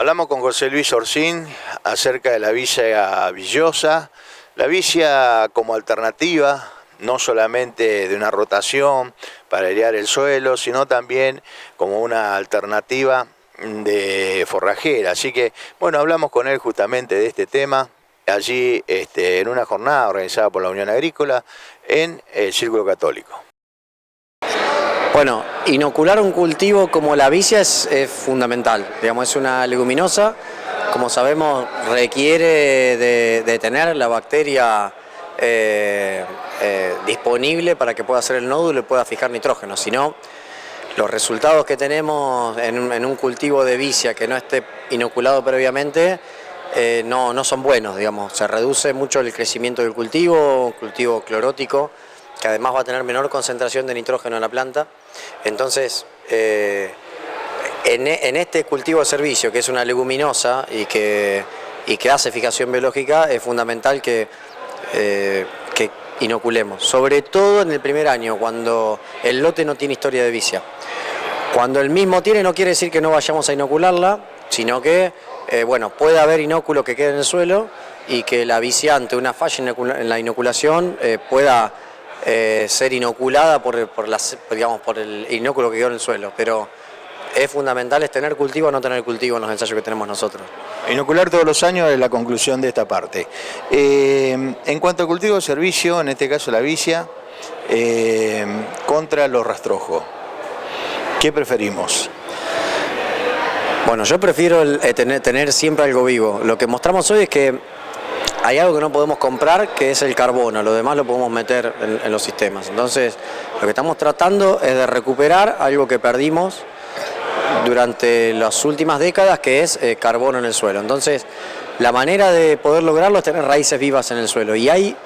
Hablamos con José Luis Orsín acerca de la vicia villosa, la vicia como alternativa, no solamente de una rotación para airear el suelo, sino también como una alternativa de forrajera. Así que, bueno, hablamos con él justamente de este tema, allí en una jornada organizada por la Unión Agrícola en el Círculo Católico. Bueno, inocular un cultivo como la vicia es fundamental. Digamos, es una leguminosa, como sabemos, requiere de tener la bacteria disponible para que pueda hacer el nódulo y pueda fijar nitrógeno. Si no, los resultados que tenemos en un cultivo de vicia que no esté inoculado previamente no son buenos, digamos. Se reduce mucho el crecimiento del cultivo, un cultivo clorótico, que además va a tener menor concentración de nitrógeno en la planta. Entonces, en este cultivo de servicio, que es una leguminosa y que hace fijación biológica, es fundamental que inoculemos, sobre todo en el primer año, cuando el lote no tiene historia de vicia. Cuando el mismo tiene, no quiere decir que no vayamos a inocularla, sino que puede haber inóculo que quede en el suelo y que la vicia, ante una falla en la inoculación, pueda ser inoculada por el inóculo que quedó en el suelo. Pero es fundamental tener cultivo o no tener cultivo en los ensayos que tenemos nosotros. Inocular todos los años es la conclusión de esta parte. En cuanto al cultivo de servicio, en este caso la vicia, contra los rastrojos, ¿qué preferimos? Bueno, yo prefiero tener siempre algo vivo. Lo que mostramos hoy es que hay algo que no podemos comprar, que es el carbono, lo demás lo podemos meter en los sistemas. Entonces, lo que estamos tratando es de recuperar algo que perdimos durante las últimas décadas, que es carbono en el suelo. Entonces, la manera de poder lograrlo es tener raíces vivas en el suelo. Y hay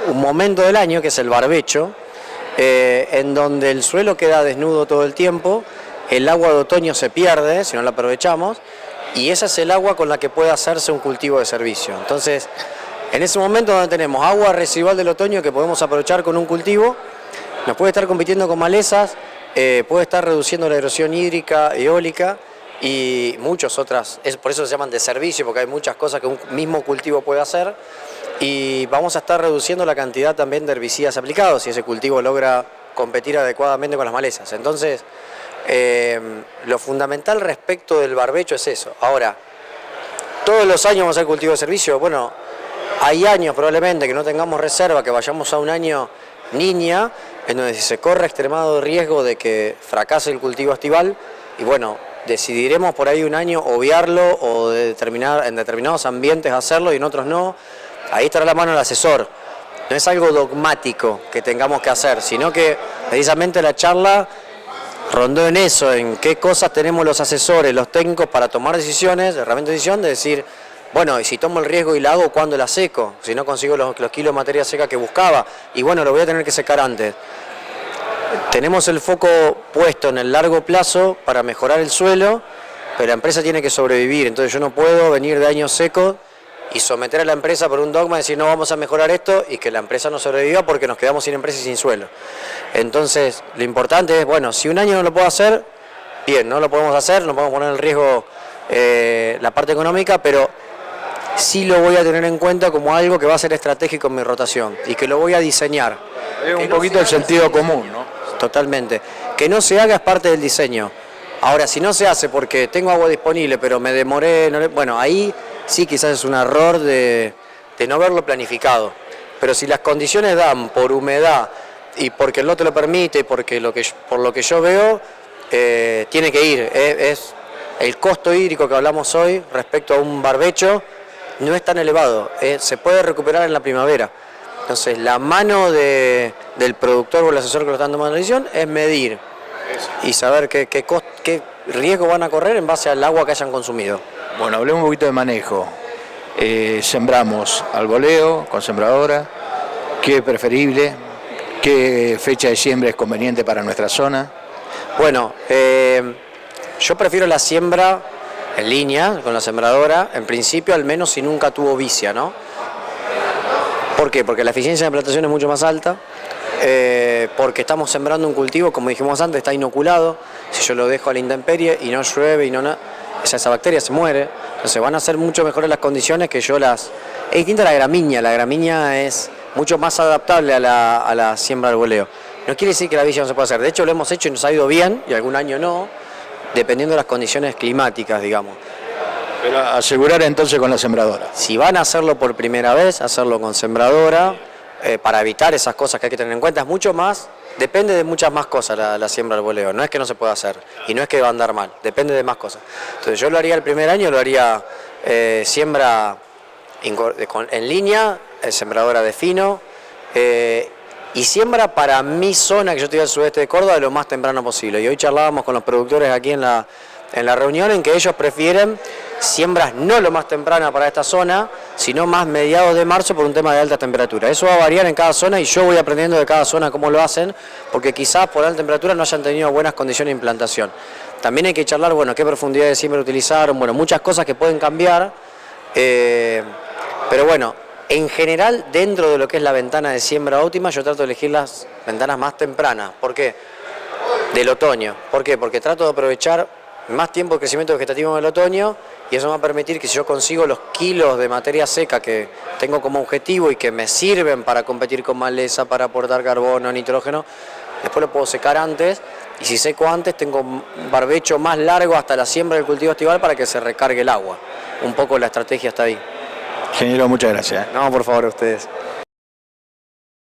un momento del año, que es el barbecho, en donde el suelo queda desnudo todo el tiempo, el agua de otoño se pierde si no la aprovechamos, y esa es el agua con la que puede hacerse un cultivo de servicio. Entonces, en ese momento donde tenemos agua residual del otoño que podemos aprovechar con un cultivo, nos puede estar compitiendo con malezas, puede estar reduciendo la erosión hídrica, eólica y muchas otras. Por eso se llaman de servicio, porque hay muchas cosas que un mismo cultivo puede hacer, y vamos a estar reduciendo la cantidad también de herbicidas aplicados si ese cultivo logra competir adecuadamente con las malezas. Entonces, lo fundamental respecto del barbecho es eso. Ahora, todos los años vamos a hacer cultivo de servicio. Bueno, hay años probablemente que no tengamos reserva, que vayamos a un año niña, en donde se corre extremado riesgo de que fracase el cultivo estival, y bueno, decidiremos por ahí un año obviarlo o en determinados ambientes hacerlo y en otros no. Ahí estará la mano del asesor. No es algo dogmático que tengamos que hacer, sino que precisamente la charla rondó en eso, en qué cosas tenemos los asesores, los técnicos para tomar decisiones, herramientas de decisión, de decir, bueno, y si tomo el riesgo y la hago, ¿cuándo la seco? Si no consigo los kilos de materia seca que buscaba, y bueno, lo voy a tener que secar antes. Tenemos el foco puesto en el largo plazo para mejorar el suelo, pero la empresa tiene que sobrevivir, entonces yo no puedo venir de años secos y someter a la empresa por un dogma, decir no vamos a mejorar esto y que la empresa no sobreviva porque nos quedamos sin empresa y sin suelo. Entonces, lo importante es, bueno, si un año no lo puedo hacer, bien, no lo podemos hacer, no podemos poner en riesgo la parte económica, pero sí lo voy a tener en cuenta como algo que va a ser estratégico en mi rotación y que lo voy a diseñar. Es un poquito el sentido común, ¿no? Totalmente. Que no se haga es parte del diseño. Ahora, si no se hace porque tengo agua disponible, pero me demoré, bueno, ahí sí quizás es un error de no haberlo planificado. Pero si las condiciones dan por humedad y porque el lote lo permite, porque por lo que yo veo, tiene que ir. Es el costo hídrico que hablamos hoy respecto a un barbecho no es tan elevado, se puede recuperar en la primavera. Entonces, la mano del productor o el asesor que lo están tomando la decisión es medir y saber qué riesgo van a correr en base al agua que hayan consumido. Bueno, hablemos un poquito de manejo. Sembramos al voleo, con sembradora. ¿Qué es preferible? ¿Qué fecha de siembra es conveniente para nuestra zona? Bueno, yo prefiero la siembra en línea, con la sembradora, en principio al menos si nunca tuvo vicia, ¿no? ¿Por qué? Porque la eficiencia de plantación es mucho más alta, porque estamos sembrando un cultivo, como dijimos antes, está inoculado. Si yo lo dejo a la intemperie y no llueve y no nada, esa bacteria se muere. Entonces van a ser mucho mejores las condiciones que yo las... Es distinta a la gramínea es mucho más adaptable a la siembra del boleo. No quiere decir que la villa no se pueda hacer, de hecho lo hemos hecho y nos ha ido bien, y algún año no, dependiendo de las condiciones climáticas, digamos. Pero asegurar entonces con la sembradora. Si van a hacerlo por primera vez, hacerlo con sembradora, para evitar esas cosas que hay que tener en cuenta, es mucho más, depende de muchas más cosas la siembra del boleo, no es que no se pueda hacer, y no es que va a andar mal, depende de más cosas. Entonces yo lo haría el primer año, lo haría siembra en línea, sembradora de fino, y siembra para mi zona, que yo estoy al sudeste de Córdoba, lo más temprano posible. Y hoy charlábamos con los productores aquí en la reunión en que ellos prefieren siembras no lo más temprana para esta zona, sino más mediados de marzo por un tema de alta temperatura. Eso va a variar en cada zona y yo voy aprendiendo de cada zona cómo lo hacen, porque quizás por alta temperatura no hayan tenido buenas condiciones de implantación. También hay que charlar, bueno, qué profundidad de siembra utilizaron, bueno, muchas cosas que pueden cambiar, pero bueno, en general, dentro de lo que es la ventana de siembra óptima, yo trato de elegir las ventanas más tempranas. ¿Por qué? Del otoño. ¿Por qué? Porque trato de aprovechar más tiempo de crecimiento vegetativo en el otoño, y eso me va a permitir que si yo consigo los kilos de materia seca que tengo como objetivo y que me sirven para competir con maleza, para aportar carbono, nitrógeno, después lo puedo secar antes, y si seco antes tengo un barbecho más largo hasta la siembra del cultivo estival para que se recargue el agua. Un poco la estrategia está ahí. Ingeniero, muchas gracias. No, por favor, a ustedes.